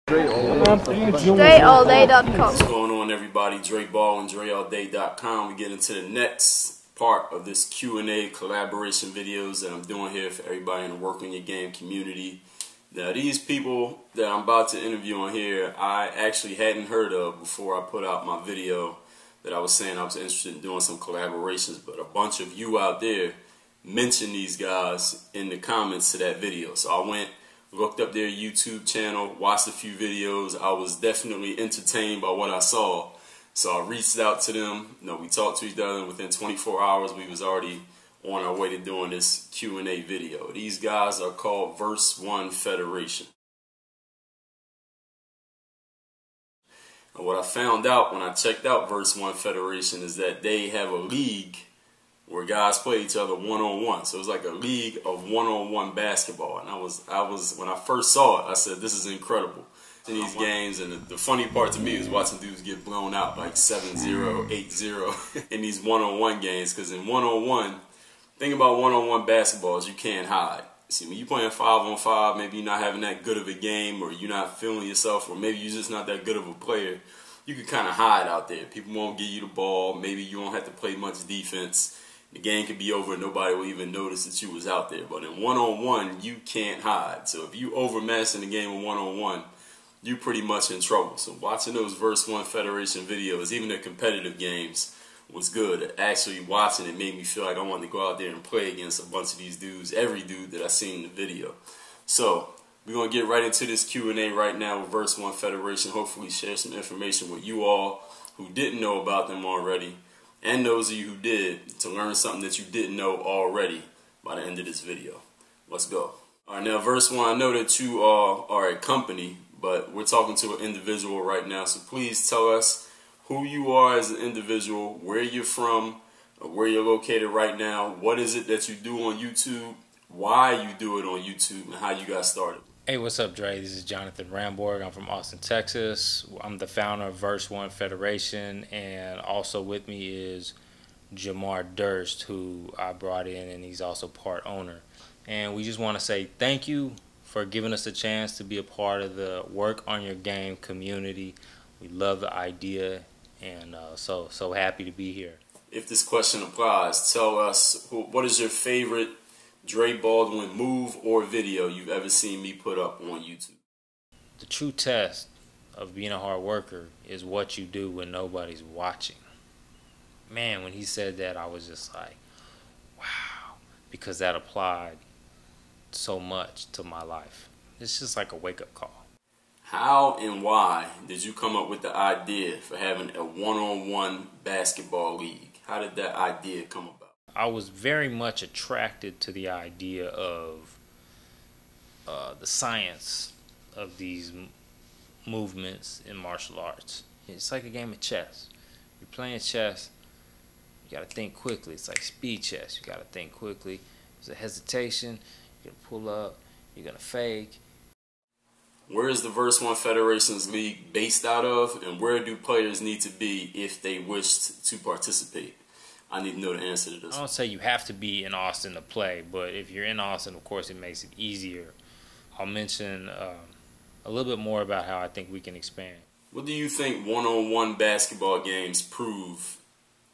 DreAllDay.com. What's going on, everybody? Dre Baldwin, DreAllDay.com. We get into the next part of this Q&A collaboration videos that I'm doing here for everybody in the Work on Your Game community. Now, these people that I'm about to interview on here, I actually hadn't heard of before I put out my video that I was saying I was interested in doing some collaborations, but a bunch of you out there mentioned these guys in the comments to that video. So I went, looked up their YouTube channel, watched a few videos. I was definitely entertained by what I saw. So I reached out to them. We talked to each other, and within 24 hours we was already on our way to doing this Q&A video. These guys are called VerseOne Federation. And what I found out when I checked out VerseOne Federation is that they have a league where guys play each other one-on-one. So it's like a league of one-on-one basketball. And I was when I first saw it, I said, this is incredible. In these games, and the funny part to me is watching dudes get blown out like 7-0, 8-0 in these one-on-one games. Because in one-on-one, thing about one-on-one basketball is you can't hide. See, when you're playing 5-on-5, maybe you're not having that good of a game, or you're not feeling yourself, or maybe you're just not that good of a player. You can kind of hide out there. People won't give you the ball. Maybe you won't have to play much defense. The game could be over and nobody will even notice that you was out there. But in one-on-one, you can't hide. So if you overmatch in the game of one-on-one, you're pretty much in trouble. So watching those VerseOne Federation videos, even their competitive games, was good. Actually watching it made me feel like I wanted to go out there and play against a bunch of these dudes, every dude that I seen in the video. So we're going to get right into this Q&A right now with VerseOne Federation. Hopefully share some information with you all who didn't know about them already, and those of you who did, to learn something that you didn't know already by the end of this video. Let's go. Alright, now VerseOne, I know that you are a company, but we're talking to an individual right now, so please tell us who you are as an individual, where you're from, where you're located right now, what is it that you do on YouTube, why you do it on YouTube, and how you got started. Hey, what's up, Dre? This is Jonathan Ramborg. I'm from Austin, Texas. I'm the founder of VerseOne Federation, and also with me is Jamar Durst, who I brought in, and he's also part owner. And we just want to say thank you for giving us a chance to be a part of the Work on Your Game community. We love the idea, and so happy to be here. If this question applies, tell us, what is your favorite Dre Baldwin move or video you've ever seen me put up on YouTube? The true test of being a hard worker is what you do when nobody's watching. Man, when he said that, I was just like, wow, because that applied so much to my life. It's just like a wake-up call. How and why did you come up with the idea for having a one-on-one basketball league? How did that idea come about? I was very much attracted to the idea of the science of these movements in martial arts. It's like a game of chess. You're playing chess, you got to think quickly. It's like speed chess. You got to think quickly. There's a hesitation. You're going to pull up. You're going to fake. Where is the VerseOne Federation's league based out of, and where do players need to be if they wished to participate? I need to know the answer to this. I don't say you have to be in Austin to play, but if you're in Austin, of course, it makes it easier. I'll mention a little bit more about how I think we can expand. What do you think one-on-one basketball games prove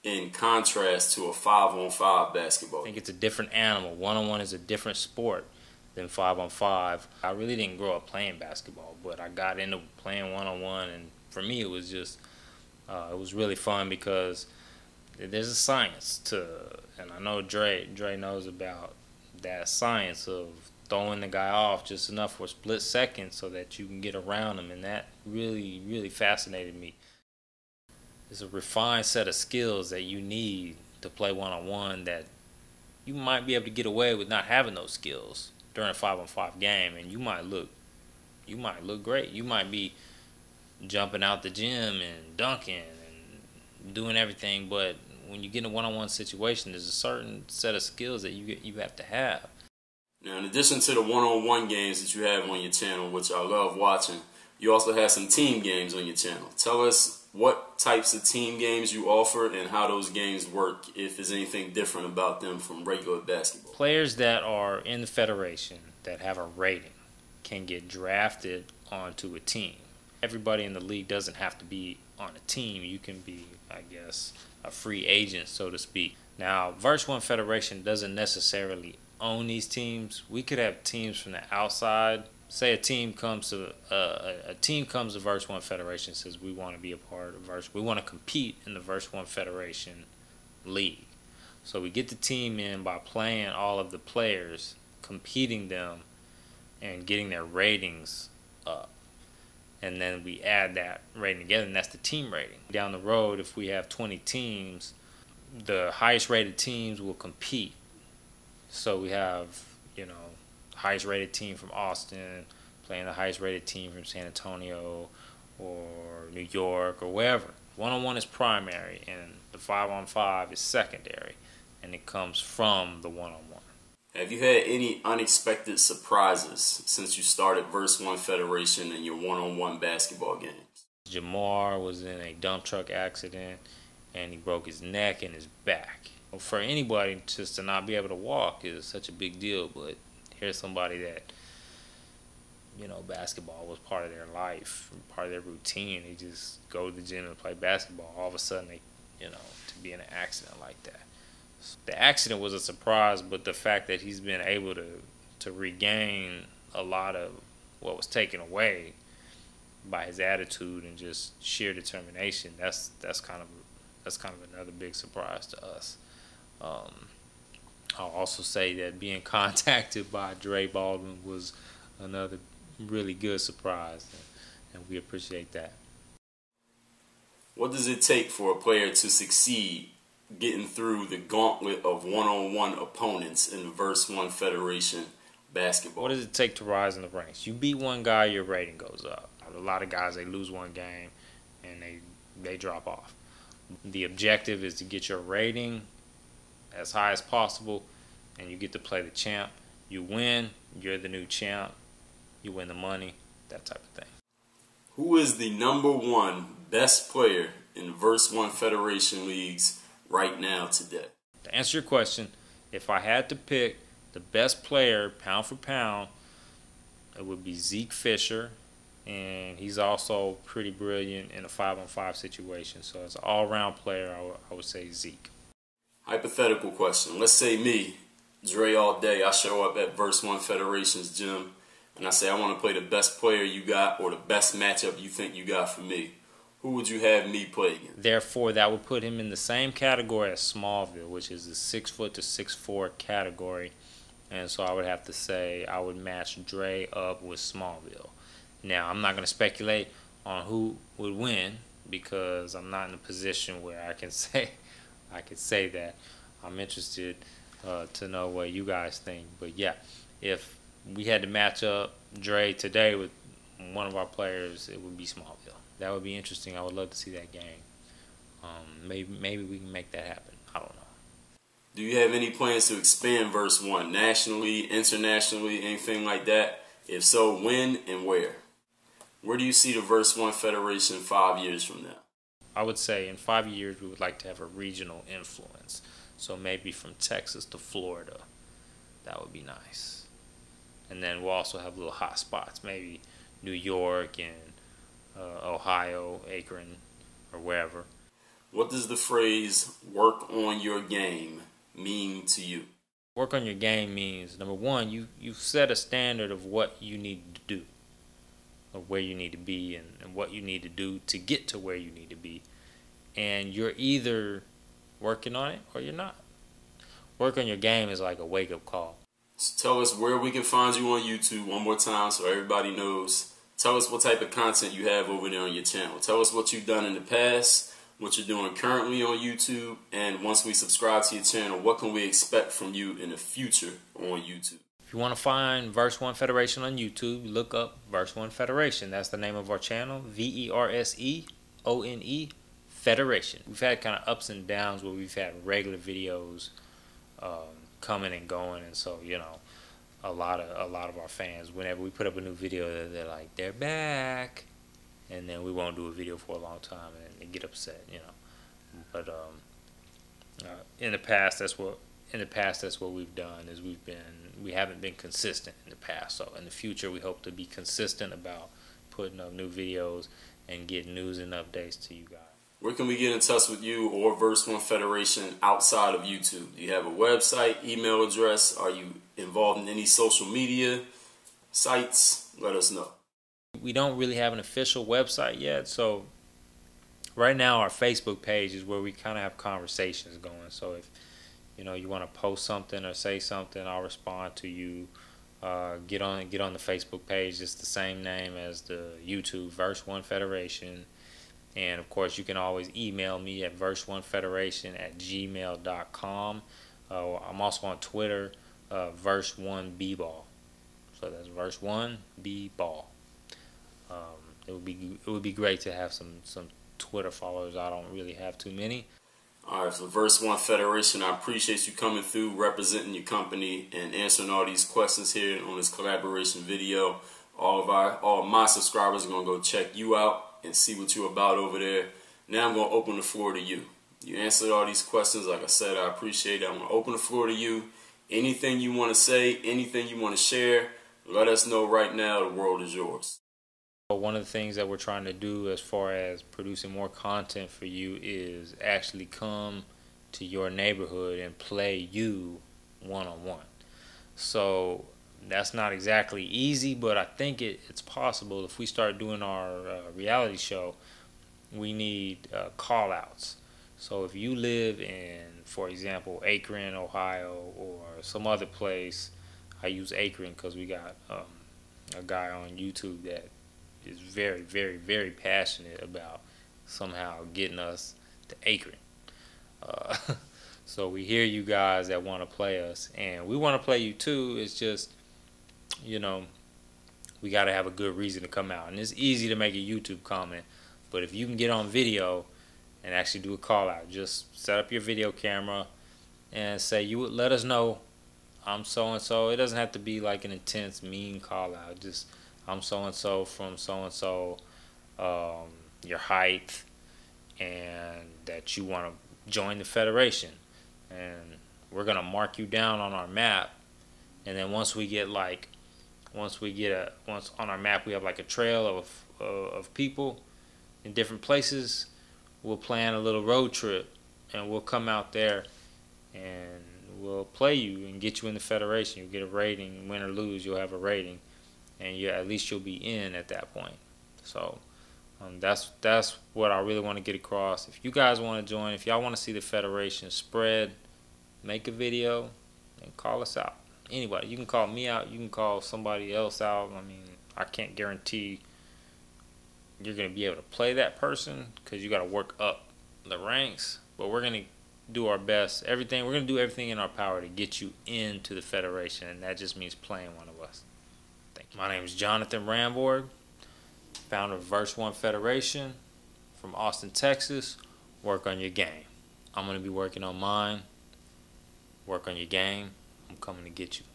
in contrast to a 5-on-5 basketball? I think it's a different animal. One-on-one is a different sport than 5-on-5. I really didn't grow up playing basketball, but I got into playing one-on-one, and for me it was just it was really fun because there's a science to, and I know Dre knows about that science of throwing the guy off just enough for a split second so that you can get around him, and that really fascinated me. It's a refined set of skills that you need to play one-on-one that you might be able to get away with not having those skills during a 5-on-5 game, and you might look great. You might be jumping out the gym and dunking and doing everything, but when you get in a one-on-one situation, there's a certain set of skills that you have to have. Now, in addition to the one-on-one games that you have on your channel, which I love watching, you also have some team games on your channel. Tell us what types of team games you offer and how those games work, if there's anything different about them from regular basketball. Players that are in the federation that have a rating, can get drafted onto a team. Everybody in the league doesn't have to be on a team. You can be, I guess, a free agent, so to speak. Now, VerseOne Federation doesn't necessarily own these teams. We could have teams from the outside. Say a team comes to VerseOne Federation, says we want to be a part of we want to compete in the VerseOne Federation league. So we get the team in by playing all of the players, competing them, and getting their ratings up. And then we add that rating together, and that's the team rating. Down the road, if we have 20 teams, the highest rated teams will compete. So we have, highest rated team from Austin playing the highest rated team from San Antonio or New York or wherever. One-on-one is primary, and the 5-on-5 is secondary, and it comes from the one-on-one. Have you had any unexpected surprises since you started VerseOne Federation in your one-on-one basketball games? Jamar was in a dump truck accident, and he broke his neck and his back. For anybody, just to not be able to walk is such a big deal, but here's somebody that, basketball was part of their life, part of their routine. They just go to the gym and play basketball. All of a sudden, to be in an accident like that. The accident was a surprise, but the fact that he's been able to regain a lot of what was taken away by his attitude and just sheer determination, that's kind of another big surprise to us. I'll also say that being contacted by Dre Baldwin was another really good surprise, and we appreciate that. What does it take for a player to succeed getting through the gauntlet of one-on-one opponents in the VerseOne Federation basketball? What does it take to rise in the ranks? You beat one guy, your rating goes up. A lot of guys, they lose one game and they drop off. The objective is to get your rating as high as possible, and you get to play the champ. You win, you're the new champ. You win the money, that type of thing. Who is the #1 best player in VerseOne Federation leagues right now today? To answer your question, if I had to pick the best player pound for pound, it would be Zeke Fisher, and he's also pretty brilliant in a 5-on-5 situation. So as an all-around player, I would say Zeke. Hypothetical question. Let's say me, Dre all day, I show up at VerseOne Federation's gym, and I say I want to play the best player you got or the best matchup you think you got for me. Who would you have me play against? Therefore, that would put him in the same category as Smallville, which is the 6' to 6'4" category. And so I would have to say I would match Dre up with Smallville. Now, I'm not going to speculate on who would win because I'm not in a position where I can say that. I'm interested to know what you guys think. But yeah, if we had to match up Dre today with one of our players, it would be Smallville. That would be interesting. I would love to see that game. Maybe we can make that happen. I don't know. Do you have any plans to expand VerseOne nationally, internationally, anything like that? If so, when and where? Where do you see the VerseOne Federation 5 years from now? I would say in 5 years we would like to have a regional influence. So maybe from Texas to Florida. That would be nice. And then we'll also have little hot spots, maybe New York and Ohio, Akron, or wherever. What does the phrase "work on your game" mean to you? Work on your game means, number one, you've set a standard of what you need to do, of where you need to be, and what you need to do to get to where you need to be. And you're either working on it or you're not. Work on your game is like a wake-up call. So tell us where we can find you on YouTube one more time so everybody knows. Tell us what type of content you have over there on your channel. Tell us what you've done in the past, what you're doing currently on YouTube, and once we subscribe to your channel, what can we expect from you in the future on YouTube? If you want to find VerseOne Federation on YouTube, look up VerseOne Federation. That's the name of our channel, VerseOne Federation. We've had kind of ups and downs where we've had regular videos coming and going, and so a lot of our fans, whenever we put up a new video, they're like, they're back, and then we won't do a video for a long time and they get upset, But in the past, that's what in the past, that's what we've done. Is we haven't been consistent in the past. So in the future, we hope to be consistent about putting up new videos and getting news and updates to you guys. Where can we get in touch with you or Verse One Federation outside of YouTube? Do you have a website, email address? Are you involved in any social media sites? Let us know. We don't really have an official website yet, so right now our Facebook page is where we kind of have conversations going. So if you want to post something or say something, I'll respond to you. Get on the Facebook page. It's the same name as the YouTube, Verse One Federation. And of course, you can always email me at verseonefederation@gmail.com. I'm also on Twitter, VerseOneBBall. So that's VerseOneBBall. It would be great to have some Twitter followers. I don't really have too many. All right, so Verse One Federation, I appreciate you coming through, representing your company, and answering all these questions here on this collaboration video. All of my subscribers are gonna go check you out and see what you're about over there. Now I'm gonna open the floor to you. You answered all these questions. Like I said, I appreciate it. I'm gonna open the floor to you. Anything you want to say, anything you want to share, let us know right now. The world is yours. One of the things that we're trying to do as far as producing more content for you is actually come to your neighborhood and play you one-on-one. So that's not exactly easy, but I think it's possible. If we start doing our reality show, we need call-outs. So if you live in, for example, Akron, Ohio, or some other place, I use Akron because we got a guy on YouTube that is very, very, very passionate about somehow getting us to Akron. So we hear you guys that want to play us, and we want to play you too. It's just, we got to have a good reason to come out. And it's easy to make a YouTube comment, but if you can get on video and actually do a call out, just set up your video camera and say, you would let us know I'm so-and-so. It doesn't have to be like an intense, mean call out. Just, I'm so-and-so from so-and-so, your height, and that you want to join the federation. And we're going to mark you down on our map. And then once on our map we have like a trail of people in different places, we'll plan a little road trip, and we'll come out there and we'll play you and get you in the federation. You'll get a rating. Win or lose, you'll have a rating, and at least you'll be in at that point. So that's what I really want to get across. If you guys want to join, if y'all want to see the federation spread, make a video and call us out. Anybody, you can call me out, you can call somebody else out. I mean, I can't guarantee you're going to be able to play that person because you got to work up the ranks, but we're going to do our best. We're going to do everything in our power to get you into the federation, and that just means playing one of us. Thank you. My name is Jonathan Ramborg, founder of Verse One Federation from Austin, Texas. Work on your game. I'm going to be working on mine. Work on your game. I'm coming to get you.